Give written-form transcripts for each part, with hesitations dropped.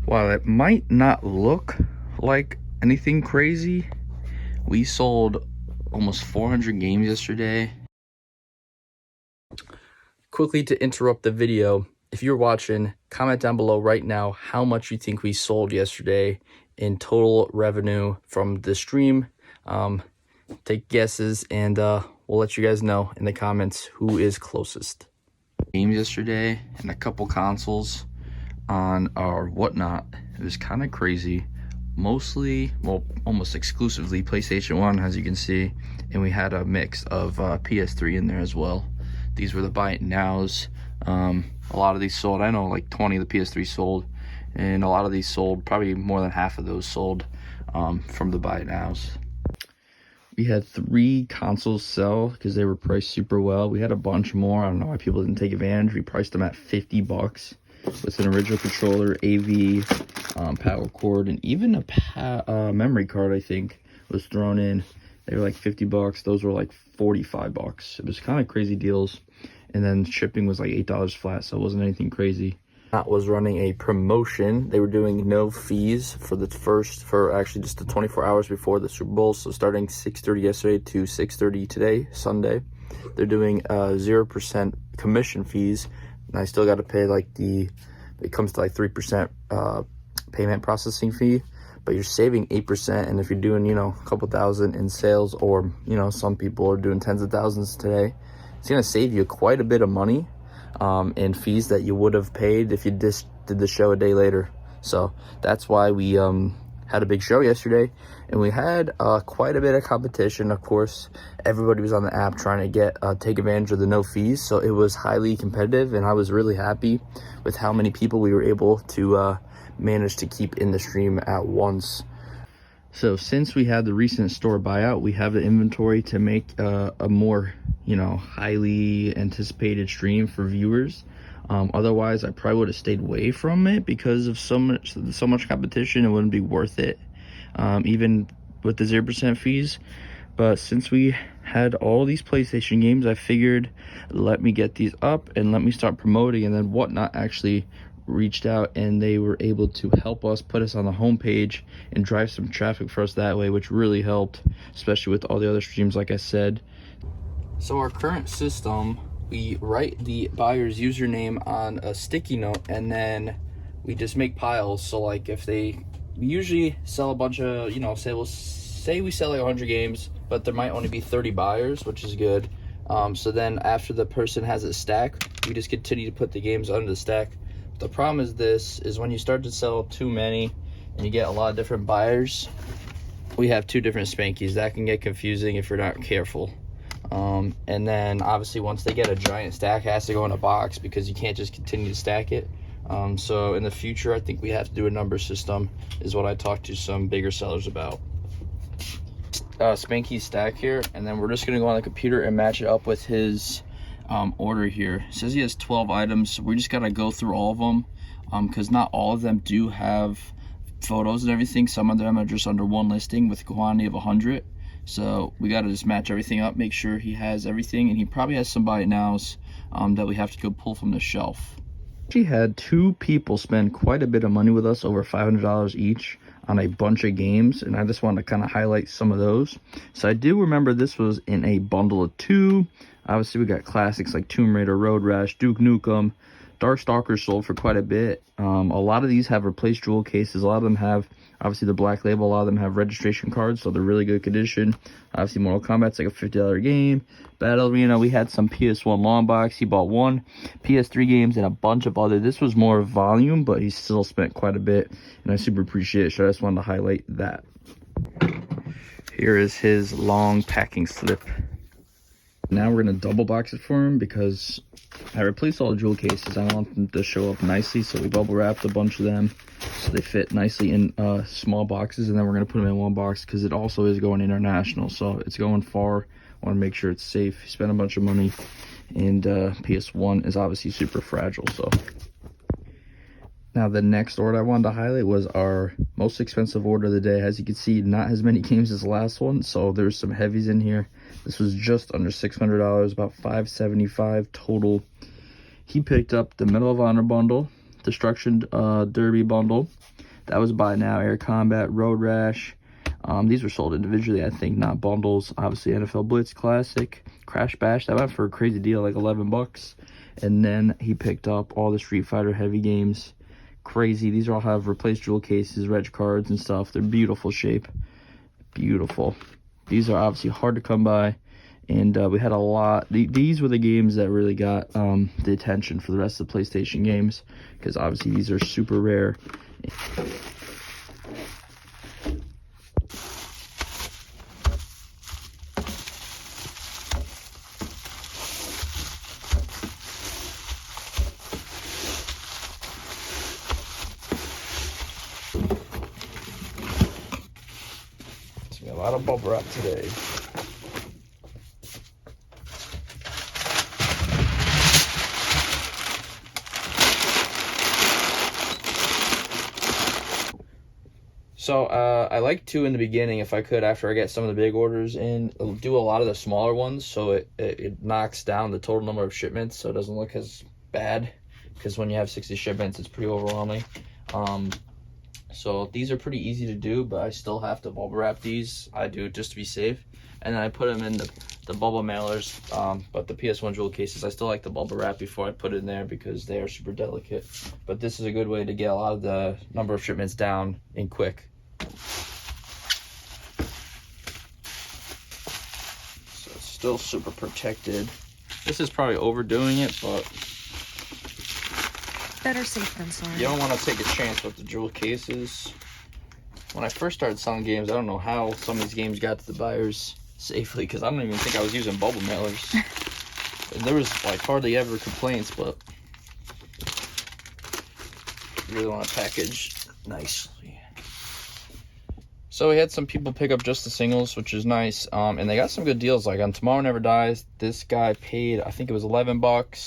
While it might not look like anything crazy, we sold almost 400 games yesterday. Quickly to interrupt the video, if you're watching, comment down below right now how much you think we sold yesterday in total revenue from the stream. Take guesses, and we'll let you guys know in the comments who is closest. Games yesterday and a couple consoles on our whatnot. It was kind of crazy. Mostly, well, almost exclusively PlayStation 1, as you can see, and we had a mix of PS3 in there as well. These were the buy it nows. A lot of these sold. I know like 20 of the PS3 sold, and a lot of these sold, probably more than half of those sold from the buy it nows. We had 3 consoles sell because they were priced super well. We had a bunch more. I don't know why people didn't take advantage. We priced them at $50 with an original controller, AV, power cord, and even a memory card, I think, was thrown in. They were like $50. Those were like $45. It was kind of crazy deals. And then shipping was like $8 flat, so it wasn't anything crazy. That was running a promotion. They were doing no fees for actually just the 24 hours before the Super Bowl. So starting 6:30 yesterday to 6:30 today, Sunday, they're doing 0% commission fees. And I still got to pay like it comes to like 3% payment processing fee, but you're saving 8%. And if you're doing, a couple thousand in sales, or, some people are doing tens of thousands today, it's going to save you quite a bit of money in fees that you would have paid if you just did the show a day later. So that's why we had a big show yesterday, and we had quite a bit of competition. Of course, everybody was on the app trying to take advantage of the no fees, so it was highly competitive, and I was really happy with how many people we were able to manage to keep in the stream at once. So since we had the recent store buyout, we have the inventory to make a more highly anticipated stream for viewers. Otherwise I probably would have stayed away from it because of so much competition. It wouldn't be worth it, even with the 0% fees. But since we had all these PlayStation games, I figured let me get these up and let me start promoting. And then Whatnot actually reached out, and they were able to help us put us on the homepage and drive some traffic for us that way, which really helped, especially with all the other streams, like I said. So our current system, we write the buyer's username on a sticky note, and then we just make piles. So like if we usually sell a bunch of, say we sell like 100 games, but there might only be 30 buyers, which is good. So then after the person has it stacked, we just continue to put the games under the stack. The problem is when you start to sell too many and you get a lot of different buyers, we have 2 different spankies. That can get confusing if you're not careful. And then obviously once they get a giant stack, it has to go in a box because you can't just continue to stack it. So in the future, I think we have to do a number system, is what I talked to some bigger sellers about. Spanky stack here, and then we're just gonna go on the computer and match it up with his order here. It says he has 12 items, so we just gotta go through all of them, because not all of them do have photos and everything. Some of them are just under one listing with a quantity of 100. So we got to just match everything up, make sure he has everything, and he probably has some buy it nows that we have to go pull from the shelf. She had 2 people spend quite a bit of money with us, over $500 each, on a bunch of games, and I just wanted to kind of highlight some of those. So I do remember this was in a bundle of 2. Obviously we got classics like Tomb Raider, Road Rash, Duke Nukem. Darkstalkers sold for quite a bit. A lot of these have replaced jewel cases. A lot of them have, obviously, the black label. A lot of them have registration cards, so they're really good condition. Obviously, Mortal Kombat's like a $50 game. Battle Arena, we had some PS1 long box. He bought 1. PS3 games and a bunch of other. This was more volume, but he still spent quite a bit, and I super appreciate it, so I just wanted to highlight that. Here is his long packing slip. Now we're going to double box it for him because I replaced all the jewel cases. I want them to show up nicely, so we bubble wrapped a bunch of them so they fit nicely in small boxes, and then we're going to put them in one box because it also is going international, so it's going far. I want to make sure it's safe. You spend a bunch of money, and PS1 is obviously super fragile. So now the next order I wanted to highlight was our most expensive order of the day. As you can see, not as many games as the last one, so there's some heavies in here. This was just under $600, about $575 total. He picked up the Medal of Honor bundle, Destruction Derby bundle. That was buy now. Air Combat, Road Rash. These were sold individually, I think, not bundles. Obviously, NFL Blitz Classic, Crash Bash. That went for a crazy deal, like 11 bucks. And then he picked up all the Street Fighter heavy games. Crazy. These all have replaced jewel cases, reg cards, and stuff. They're beautiful shape. Beautiful. These are obviously hard to come by. And we had a lot. These were the games that really got the attention for the rest of the PlayStation games, because obviously these are super rare. So a lot of bubble wrap today. So I like to, in the beginning, if I could, after I get some of the big orders in, do a lot of the smaller ones, so it knocks down the total number of shipments, so it doesn't look as bad, because when you have 60 shipments, it's pretty overwhelming. So these are pretty easy to do, but I still have to bubble wrap these. I do, just to be safe. And then I put them in the bubble mailers, but the PS1 jewel cases, I still like the bubble wrap before I put it in there, because they are super delicate. But this is a good way to get a lot of the number of shipments down in quick. So it's still super protected. This is probably overdoing it, but better safe than sorry. You don't want to take a chance with the jewel cases. When I first started selling games, I don't know how some of these games got to the buyers safely, because I don't even think I was using bubble mailers. And there was like hardly ever complaints, but you really want to package nicely. So we had some people pick up just the singles, which is nice, and they got some good deals. Like on Tomorrow Never Dies, this guy paid, I think it was 11 bucks.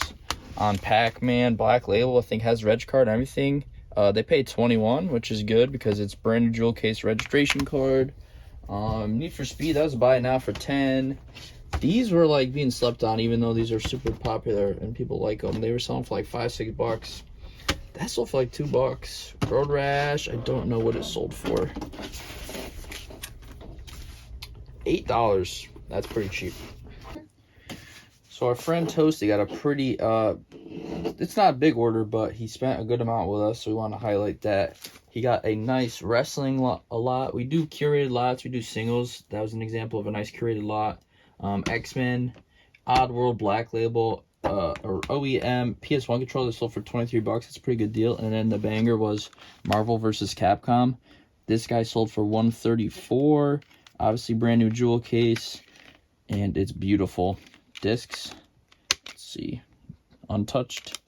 On Pac-Man Black Label, I think has reg card and everything. They paid 21, which is good because it's brand new jewel case registration card. Need for Speed, that was a buy now for 10. These were like being slept on, even though these are super popular and people like them. They were selling for like 5-6 bucks. That sold for like 2 bucks. Road Rash, I don't know what it sold for. $8. That's pretty cheap. So our friend Toasty got a pretty, it's not a big order, but he spent a good amount with us, so we want to highlight that. He got a nice wrestling lot. We do curated lots, we do singles. That was an example of a nice curated lot. X-Men, Oddworld, Black Label, or OEM, PS1 controller sold for 23 bucks. It's a pretty good deal. And then the banger was Marvel vs. Capcom. This guy sold for 134. Obviously brand new jewel case, and it's beautiful. Discs, let's see, untouched.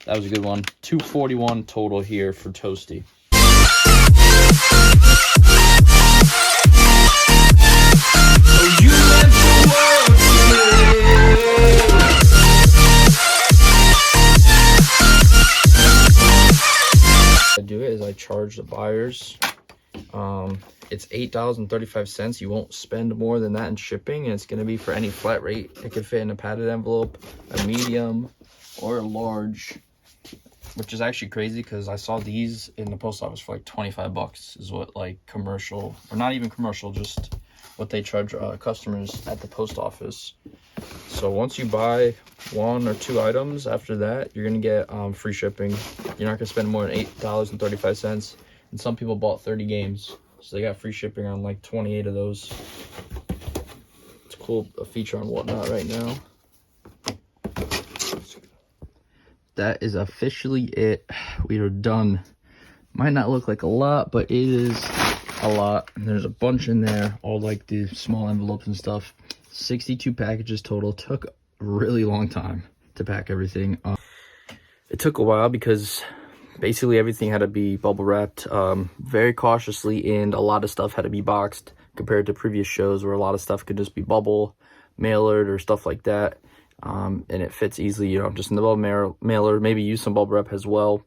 That was a good one. 241 total here for Toasty. I do it is I charge the buyers. It's $8.35. You won't spend more than that in shipping, and it's going to be for any flat rate. It can fit in a padded envelope, a medium, or a large, which is actually crazy because I saw these in the post office for like 25 bucks is what like commercial, or not even commercial, just what they charge customers at the post office. So once you buy 1 or 2 items, after that, you're going to get free shipping. You're not going to spend more than $8.35. And some people bought 30 games. So they got free shipping on like 28 of those. It's a cool feature on Whatnot right now. That is officially it. We are done. Might not look like a lot, but it is a lot. And there's a bunch in there, all like the small envelopes and stuff. 62 packages total. Took a really long time to pack everything. It took a while because basically everything had to be bubble wrapped very cautiously, and a lot of stuff had to be boxed compared to previous shows where a lot of stuff could just be bubble mailered or stuff like that. And it fits easily, you know, just in the bubble mailer. Maybe use some bubble wrap as well.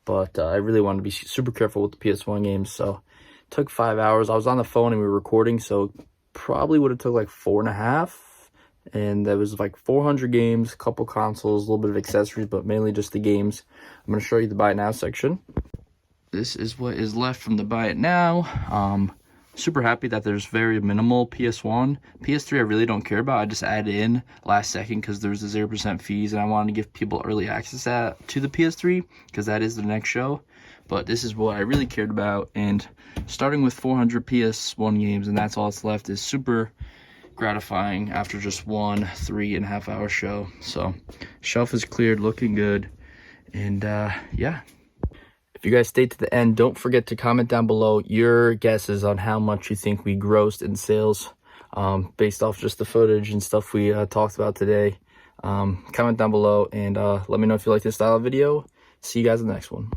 But I really wanted to be super careful with the PS1 games, so it took 5 hours. I was on the phone and we were recording, so probably would have took like 4.5. and that was like 400 games, a couple consoles, a little bit of accessories, but mainly just the games. I'm going to show you the buy it now section. This is what is left from the buy it now. Super happy that there's very minimal PS1. PS3 I really don't care about. I just added in last second because there's the 0% fees, and I wanted to give people early access to the PS3 because that is the next show. But this is what I really cared about, and starting with 400 PS1 games, and that's all that's left, is super gratifying after just one 3.5 hour show. So shelf is cleared, looking good, and yeah. If you guys stayed to the end, don't forget to comment down below your guesses on how much you think we grossed in sales based off just the footage and stuff we talked about today. Comment down below and let me know if you like this style of video. See you guys in the next one.